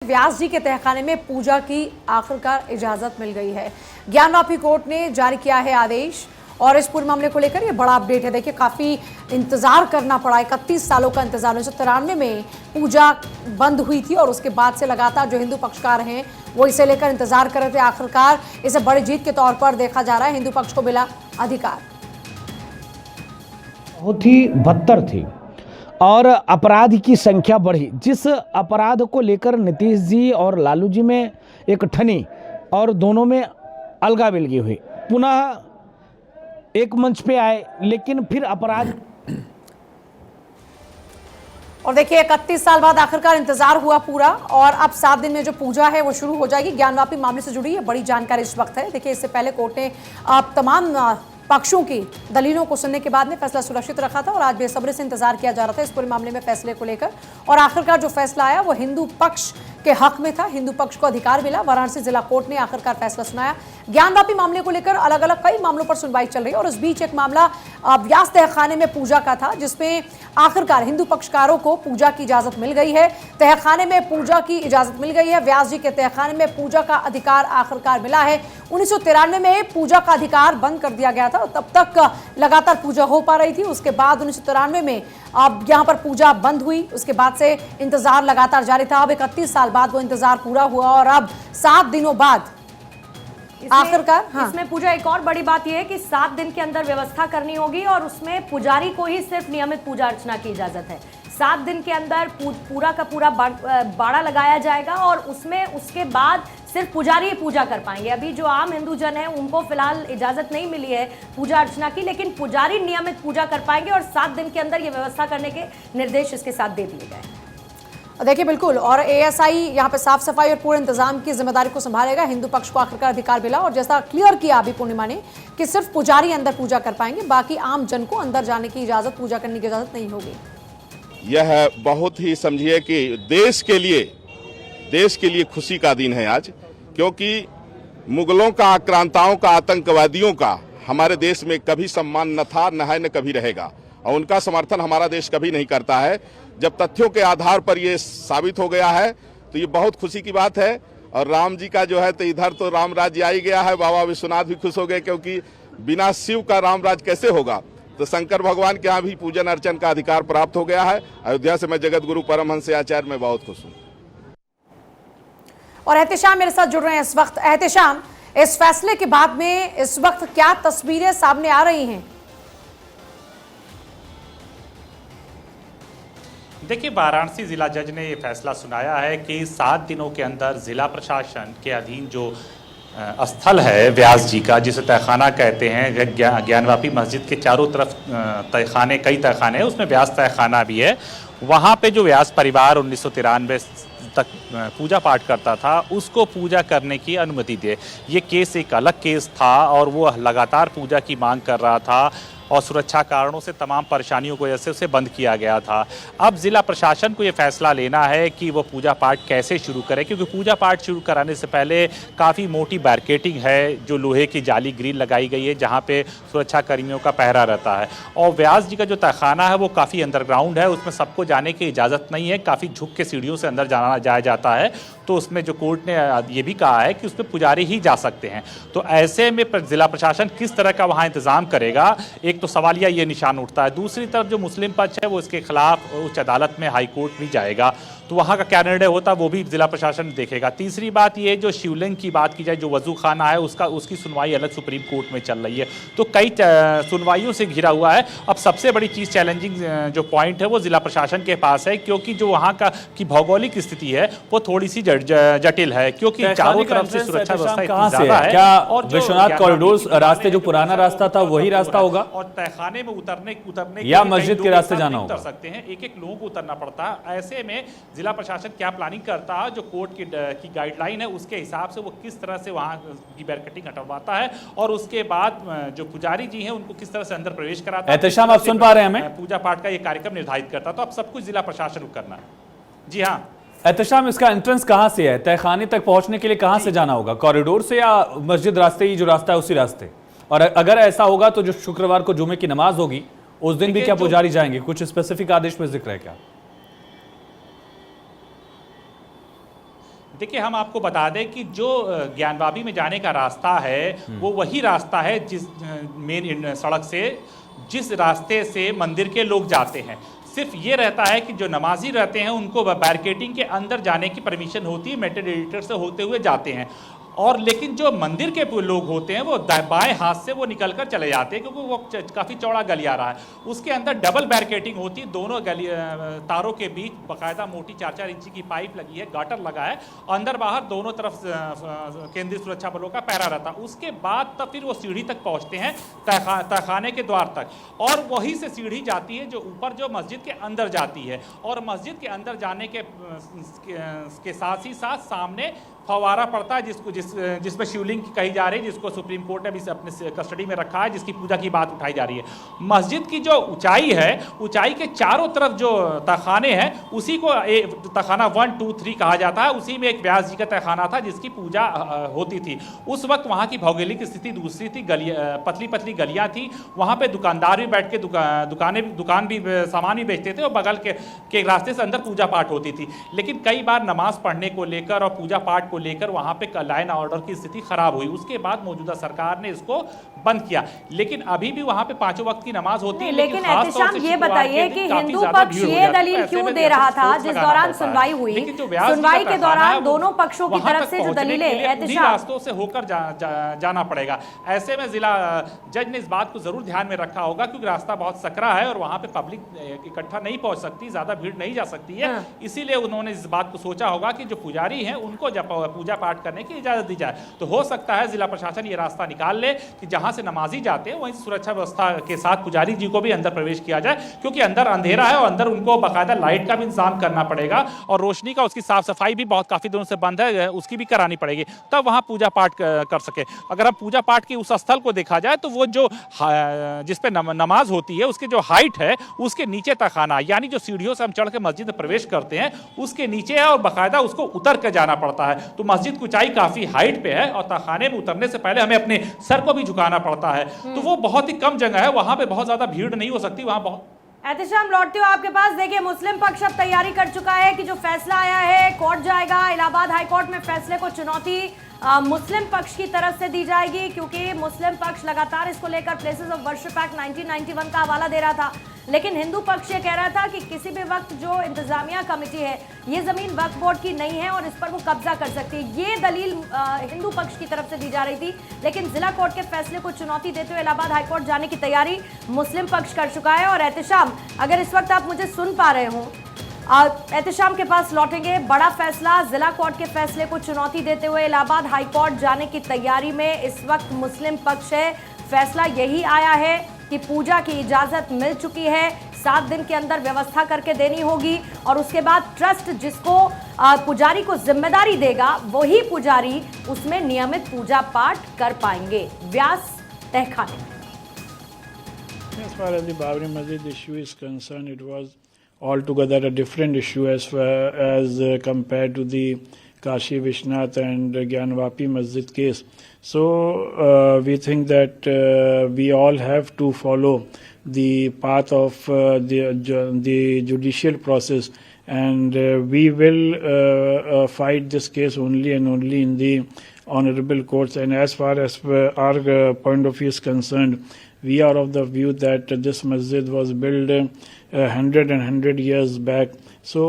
व्यास जी के तहखाने में पूजा की आखिरकार इजाजत मिल गई है। ज्ञानवापी कोर्ट ने जारी किया है आदेश और इस पूरे मामले को लेकर ये बड़ा अपडेट है। देखिए, काफी इंतजार करना पड़ा, 31 सालों का इंतजार। 1993 में पूजा बंद हुई थी और उसके बाद से लगातार जो हिंदू पक्षकार हैं वो इसे लेकर इंतजार कर रहे थे। आखिरकार इसे बड़ी जीत के तौर पर देखा जा रहा है, हिंदू पक्ष को मिला अधिकार। बहुत ही बदतर थी और अपराध की संख्या बढ़ी। जिस अपराध को लेकर नीतीश जी और लालू जी में एक ठनी और दोनों में अलगा बिलगी हुई, पुनः एक मंच पे आए, लेकिन फिर अपराध। और देखिए, 31 साल बाद आखिरकार इंतजार हुआ पूरा और अब 7 दिन में जो पूजा है वो शुरू हो जाएगी। ज्ञानवापी मामले से जुड़ी ये बड़ी जानकारी इस वक्त है। देखिए, इससे पहले कोर्ट ने तमाम पक्षों की दलीलों को सुनने के बाद में फैसला सुरक्षित रखा था और आज बेसब्री से इंतजार किया जा रहा था इस पूरे मामले में फैसले को लेकर। और आखिरकार जो फैसला आया वो हिंदू पक्ष के हक में था, हिंदू पक्ष को अधिकार मिला। वाराणसी जिला कोर्ट ने आखिरकार फैसला सुनाया। ज्ञानवापी मामले को लेकर अलग अलग कई मामलों पर सुनवाई चल रही है और इस बीच एक मामला व्यास तहखाने में पूजा का था, जिसमें आखिरकार हिंदू पक्षकारों को पूजा की इजाजत मिल गई है। तहखाने में पूजा की इजाजत मिल गई है। व्यास जी के तहखाने में पूजा का अधिकार आखिरकार मिला है। 1993 में पूजा का अधिकार बंद कर दिया गया था, तब तक लगातार पूजा हो पा रही थी। उसके बाद 1993 में अब यहाँ पर पूजा बंद हुई, उसके बाद से इंतजार लगातार जारी था। अब 31 साल बाद वो इंतजार पूरा हुआ और अब 7 दिनों बाद आखिरकार इसमें पूजा एक और बड़ी बात यह है कि 7 दिन के अंदर व्यवस्था करनी होगी और उसमें पुजारी को ही सिर्फ नियमित पूजा अर्चना की इजाजत है। 7 दिन के अंदर पूरा का पूरा बाड़ा लगाया जाएगा और उसमें उसके बाद सिर्फ पुजारी ही पूजा कर पाएंगे। अभी जो आम हिंदू जन है उनको फिलहाल इजाजत नहीं मिली है पूजा अर्चना की, लेकिन पुजारी नियमित पूजा कर पाएंगे और 7 दिन के अंदर ये व्यवस्था करने के निर्देश इसके साथ दे दिए गए। देखिए, बिल्कुल, और एएसआई यहाँ पे साफ सफाई और पूरे इंतजाम की जिम्मेदारी को संभालेगा। हिंदू पक्ष को आखिरकार अधिकार मिला और जैसा क्लियर किया अभी पूर्णिमा ने कि सिर्फ पुजारी अंदर पूजा कर पाएंगे, बाकी आम जन को अंदर जाने की इजाजत, पूजा करने की इजाजत नहीं होगी। यह बहुत ही समझिए कि देश के लिए खुशी का दिन है आज, क्योंकि मुगलों का, आक्रांताओं का, आतंकवादियों का हमारे देश में कभी सम्मान न था, न है, न कभी रहेगा और उनका समर्थन हमारा देश कभी नहीं करता है। जब तथ्यों के आधार पर ये साबित हो गया है तो ये बहुत खुशी की बात है। और राम जी का जो है तो इधर तो राम राज्य आ ही गया है। बाबा विश्वनाथ भी खुश हो गए, क्योंकि बिना शिव का राम राज्य कैसे होगा। तो शंकर भगवान के यहाँ भी पूजन अर्चन का अधिकार प्राप्त हो गया है। अयोध्या से मैं जगत गुरु परमहंस आचार्य में बहुत खुश हूँ। और एहतेशाम मेरे साथ जुड़ रहे हैं इस वक्त। एहतेशाम, इस फैसले के बाद में इस वक्त क्या तस्वीरें सामने आ रही हैं? देखिए, वाराणसी जिला जज ने ये फैसला सुनाया है कि 7 दिनों के अंदर जिला प्रशासन के अधीन जो स्थल है व्यास जी का, जिसे तहखाना कहते हैं, ज्ञानवापी मस्जिद के चारों तरफ तहखाने, कई तहखाने हैं, उसमें व्यास तहखाना भी है। वहाँ पे जो व्यास परिवार 1993 तक पूजा पाठ करता था उसको पूजा करने की अनुमति दे। ये केस एक अलग केस था और वो लगातार पूजा की मांग कर रहा था और सुरक्षा कारणों से तमाम परेशानियों की वजह से उसे बंद किया गया था। अब जिला प्रशासन को ये फैसला लेना है कि वो पूजा पाठ कैसे शुरू करे, क्योंकि पूजा पाठ शुरू कराने से पहले काफ़ी मोटी बैरिकेडिंग है, जो लोहे की जाली ग्रिल लगाई गई है जहाँ पे सुरक्षा कर्मियों का पहरा रहता है। और व्यास जी का जो तहखाना है वो काफ़ी अंडरग्राउंड है, उसमें सबको जाने की इजाज़त नहीं है, काफ़ी झुक के सीढ़ियों से अंदर जाया जाता है। तो उसमें जो कोर्ट ने ये भी कहा है कि उसमें पुजारी ही जा सकते हैं। तो ऐसे में जिला प्रशासन किस तरह का वहाँ इंतज़ाम करेगा, एक तो सवालिया ये निशान उठता है। दूसरी तरफ जो मुस्लिम पक्ष है वो इसके खिलाफ उच्च अदालत में हाई कोर्ट भी जाएगा, तो वहाँ का क्या निर्णय होता है वो भी जिला प्रशासन देखेगा। तीसरी बात ये, जो शिवलिंग की बात की जाए, जो वजू खाना है उसकी सुनवाई अलग सुप्रीम कोर्ट में चल रही है, तो कई सुनवाइयों से घिरा हुआ है। अब सबसे बड़ी चीज़, चैलेंजिंग जो पॉइंट है वो जिला प्रशासन के पास है, क्योंकि जो वहाँ की भौगोलिक स्थिति है वो थोड़ी सी जटिल है, क्योंकि चारों तरफ से सुरक्षा व्यवस्था इतनी ज्यादा है। क्या विश्वनाथ कॉरिडोर रास्ते, जो पुराना रास्ता था वही रास्ता होगा और तहखाने में उतरने या मस्जिद के रास्ते जाना होगा? उतर सकते हैं, एक लोगों को उतरना पड़ता है। ऐसे में जिला प्रशासन क्या प्लानिंग करता है, जो कोर्ट की गाइडलाइन है उसके हिसाब से वो किस तरह से वहाँ की बैरिकेडिंग हटवाता है और उसके बाद जो पुजारी जी हैं उनको किस तरह से अंदर प्रवेश कराता है। एहतेशाम, आप सुन पा रहे हैं हमें? पूजा पाठ का ये कार्यक्रम निर्धारित करता है, तो अब सब कुछ जिला प्रशासन को करना है। जी हाँ एहतेशाम, इसका एंट्रेंस कहाँ से है? तहखाने तक पहुंचने के लिए कहाँ से जाना होगा? कॉरिडोर से या मस्जिद रास्ते ही जो रास्ता है उसी रास्ते? और अगर ऐसा होगा तो जो शुक्रवार को जुमे की नमाज होगी उस दिन भी क्या पुजारी जाएंगे? कुछ स्पेसिफिक आदेश में जिक्र है क्या? देखिए, हम आपको बता दें कि जो ज्ञानवापी में जाने का रास्ता है वो वही रास्ता है जिस मेन सड़क से जिस रास्ते से मंदिर के लोग जाते हैं। सिर्फ ये रहता है कि जो नमाजी रहते हैं उनको बैरिकेडिंग के अंदर जाने की परमिशन होती है, मेटल डिटेक्टर से होते हुए जाते हैं। और लेकिन जो मंदिर के लोग होते हैं वो बाएं हाथ से वो निकलकर चले जाते हैं, क्योंकि वो काफ़ी चौड़ा गलियारा है। उसके अंदर डबल बैरिकेडिंग होती है, दोनों तारों के बीच बाकायदा मोटी 4-4 इंची की पाइप लगी है, गाटर लगा है, अंदर बाहर दोनों तरफ केंद्रीय सुरक्षा बलों का पहरा रहता है। उसके बाद तब फिर वो सीढ़ी तक पहुँचते हैं, तहखाने के द्वार तक, और वहीं से सीढ़ी जाती है जो ऊपर जो मस्जिद के अंदर जाती है। और मस्जिद के अंदर जाने के साथ ही साथ सामने फवारा पड़ता है जिसमें शिवलिंग की कही जा रही है, जिसको सुप्रीम कोर्ट ने भी अपने कस्टडी में रखा है, जिसकी पूजा की बात उठाई जा रही है। मस्जिद की जो ऊंचाई है, ऊंचाई के चारों तरफ जो तहखाने हैं उसी को तहखाना 1, 2, 3 कहा जाता है। उसी में एक व्यास जी का तहखाना था जिसकी पूजा होती थी। उस वक्त वहाँ की भौगोलिक स्थिति दूसरी थी, पतली पतली गलियाँ थी, वहाँ पे दुकानदार भी बैठ के दुकान भी सामान भी बेचते थे और बगल के रास्ते से अंदर पूजा पाठ होती थी। लेकिन कई बार नमाज पढ़ने को लेकर और पूजा पाठ को लेकर वहां पे लाइन ऑर्डर की स्थिति खराब हुई। उसके बाद मौजूदा सरकार ने इसको बंद किया, लेकिन अभी भी वहां पे 5 वक्त की नमाज होती है। लेकिन एहतिशाम ये बताइए कि हिंदू पक्ष ये दलील क्यों दे रहा था जिस दौरान सुनवाई हुई, सुनवाई के दौरान दोनों पक्षों की तरफ से जो दलीलें, एहतिशाम रास्तों से होकर जाना पड़ेगा। ऐसे में जिला जज ने इस बात को जरूर ध्यान में रखा होगा, क्योंकि रास्ता बहुत सकरा है और वहां पे पब्लिक इकट्ठा नहीं पहुंच सकती, ज्यादा भीड़ नहीं जा सकती है। इसीलिए उन्होंने इस बात को सोचा होगा कि जो पुजारी हैं उनको जब पूजा पाठ करने की इजाजत दी जाए। तो हो सकता है जिला प्रशासन ये रास्ता निकाल ले कि जहां से नमाजी जाते हैं वहीं सुरक्षा व्यवस्था के साथ पुजारी जी को भी अंदर प्रवेश किया जाए, क्योंकि अंदर अंधेरा है और अंदर उनको बाकायदा लाइट का भी इंतजाम करना पड़ेगा और रोशनी का, उसकी साफ सफाई भी बहुत काफी दिनों से बंद है, उसकी भी करानी पड़ेगी, तब वहां पूजा पाठ कर सके। अगर हम पूजा पाठ की उस स्थल को देखा जाए तो वो जो जिसपे नमाज होती है उसके जो हाइट है उसके नीचे तहखाना, यानी जो सीढ़ियों से हम चढ़ के मस्जिद में प्रवेश करते हैं उसके नीचे है और बाकायदा उसको उतर कर जाना पड़ता है। तो मस्जिद की ऊंचाई काफी हाइट पे है और तहखाने में उतरने से पहले हमें अपने सर को भी झुकाना पड़ता है। तो वो बहुत ही कम जगह है, वहां पे बहुत ज्यादा भीड़ नहीं हो सकती। वहां बहुत एहतिशाम लौटते हो आपके पास। देखिए, मुस्लिम पक्ष अब तैयारी कर चुका है कि जो फैसला आया है कोर्ट जाएगा, इलाहाबाद हाई कोर्ट में फैसले को चुनौती मुस्लिम पक्ष की तरफ से दी जाएगी, क्योंकि मुस्लिम पक्ष लगातार इसको लेकर प्लेसेस ऑफ वर्शिप एक्ट 1991 का हवाला दे रहा था। लेकिन हिंदू पक्ष ये कह रहा था कि किसी भी वक्त जो इंतजामिया कमेटी है ये जमीन वक्फ बोर्ड की नहीं है और इस पर वो कब्जा कर सकती है। ये दलील हिंदू पक्ष की तरफ से दी जा रही थी, लेकिन जिला कोर्ट के फैसले को चुनौती देते हुए इलाहाबाद हाईकोर्ट जाने की तैयारी मुस्लिम पक्ष कर चुका है। और एहतिशाम, अगर इस वक्त आप मुझे सुन पा रहे हो, एहतिशाम के पास लौटेंगे। बड़ा फैसला, जिला कोर्ट के फैसले को चुनौती देते हुए इलाहाबाद हाईकोर्ट जाने की तैयारी में इस वक्त मुस्लिम पक्ष है। फैसला यही आया है कि पूजा की इजाजत मिल चुकी है, 7 दिन के अंदर व्यवस्था करके देनी होगी और उसके बाद ट्रस्ट जिसको पुजारी को जिम्मेदारी देगा वही पुजारी उसमें नियमित पूजा पाठ कर पाएंगे। व्यास तहखाने। As far as the Babri Masjid issue is concerned, it was altogether a different issue as compared to the Kashi Vishnath and Gyanvapi Masjid case. So we think that we all have to follow the path of the judicial process, and we will fight this case only and only in the honorable courts. And as far as our point of view is concerned, we are of the view that this masjid was built 100 years back, so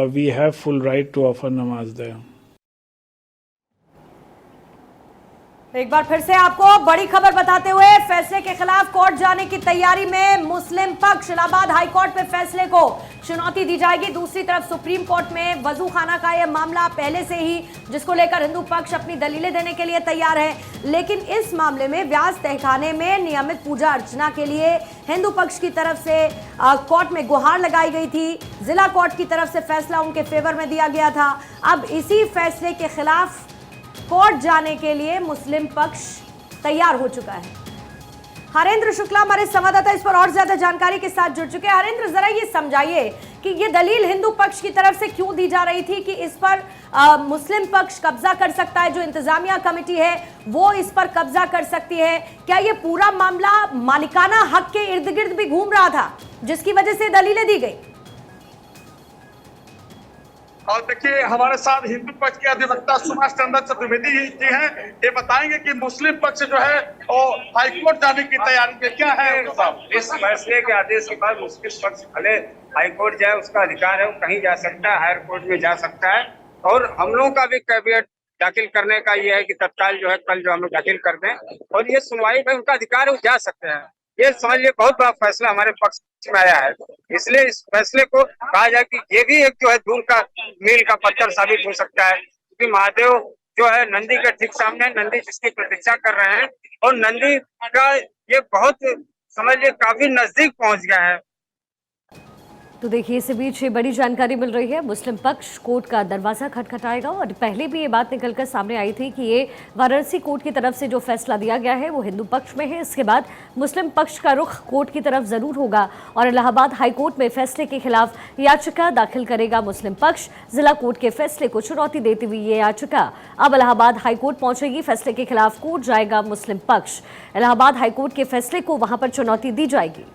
we have full right to offer namaz there. एक बार फिर से आपको बड़ी खबर बताते हुए, फैसले के खिलाफ कोर्ट जाने की तैयारी में मुस्लिम पक्ष। इलाहाबाद हाई कोर्ट में फैसले को चुनौती दी जाएगी। दूसरी तरफ सुप्रीम कोर्ट में वजू खाना का यह मामला पहले से ही, जिसको लेकर हिंदू पक्ष अपनी दलीलें देने के लिए तैयार है, लेकिन इस मामले में व्यास तहखाने में नियमित पूजा अर्चना के लिए हिंदू पक्ष की तरफ से कोर्ट में गुहार लगाई गई थी। जिला कोर्ट की तरफ से फैसला उनके फेवर में दिया गया था। अब इसी फैसले के खिलाफ कोर्ट जाने के लिए मुस्लिम पक्ष तैयार हो चुका है। हरेंद्र शुक्ला हमारे संवाददाता इस पर और ज्यादा जानकारी के साथ जुड़ चुके हैं। हरेंद्र, जरा ये समझाइए कि ये दलील हिंदू पक्ष की तरफ से क्यों दी जा रही थी कि इस पर मुस्लिम पक्ष कब्जा कर सकता है, जो इंतजामिया कमेटी है वो इस पर कब्जा कर सकती है। क्या ये पूरा मामला मालिकाना हक के इर्द गिर्द भी घूम रहा था, जिसकी वजह से दलीलें दी गई? और देखिए हमारे साथ हिंदू पक्ष के अधिवक्ता सुभाष चंद्र चतुर्वेदी जी हैं। ये बताएंगे कि मुस्लिम पक्ष जो है वो हाईकोर्ट जाने की तैयारी में क्या है। इस फैसले के आदेश के बाद मुस्लिम पक्ष भले हाईकोर्ट जाए, उसका अधिकार है, वो कहीं जा सकता है, हायर कोर्ट में जा सकता है। और हम लोगों का भी कैवियट दाखिल करने का ये है कि तत्काल जो है कल जो हम लोग दाखिल कर दें और ये सुनवाई में उनका अधिकार है, वो जा सकते हैं। ये समझ लिये बहुत बड़ा फैसला हमारे पक्ष में आया है, इसलिए इस फैसले को कहा जाए कि ये भी एक जो है दूर का मील का पत्थर साबित हो सकता है, क्योंकि महादेव जो है नंदी के ठीक सामने, नंदी जिसकी प्रतीक्षा कर रहे हैं और नंदी का ये बहुत समझ लिये काफी नजदीक पहुंच गया है। तो देखिए इसी बीच ये बड़ी जानकारी मिल रही है, मुस्लिम पक्ष कोर्ट का दरवाजा खटखटाएगा। और पहले भी ये बात निकलकर सामने आई थी कि ये वाराणसी कोर्ट की तरफ से जो फैसला दिया गया है वो हिंदू पक्ष में है। इसके बाद मुस्लिम पक्ष का रुख कोर्ट की तरफ जरूर होगा और इलाहाबाद हाईकोर्ट में फैसले के खिलाफ याचिका दाखिल करेगा मुस्लिम पक्ष। जिला कोर्ट के फैसले को चुनौती देती हुई ये याचिका अब इलाहाबाद हाईकोर्ट पहुंचेगी। फैसले के खिलाफ कोर्ट जाएगा मुस्लिम पक्ष, इलाहाबाद हाईकोर्ट के फैसले को वहां पर चुनौती दी जाएगी।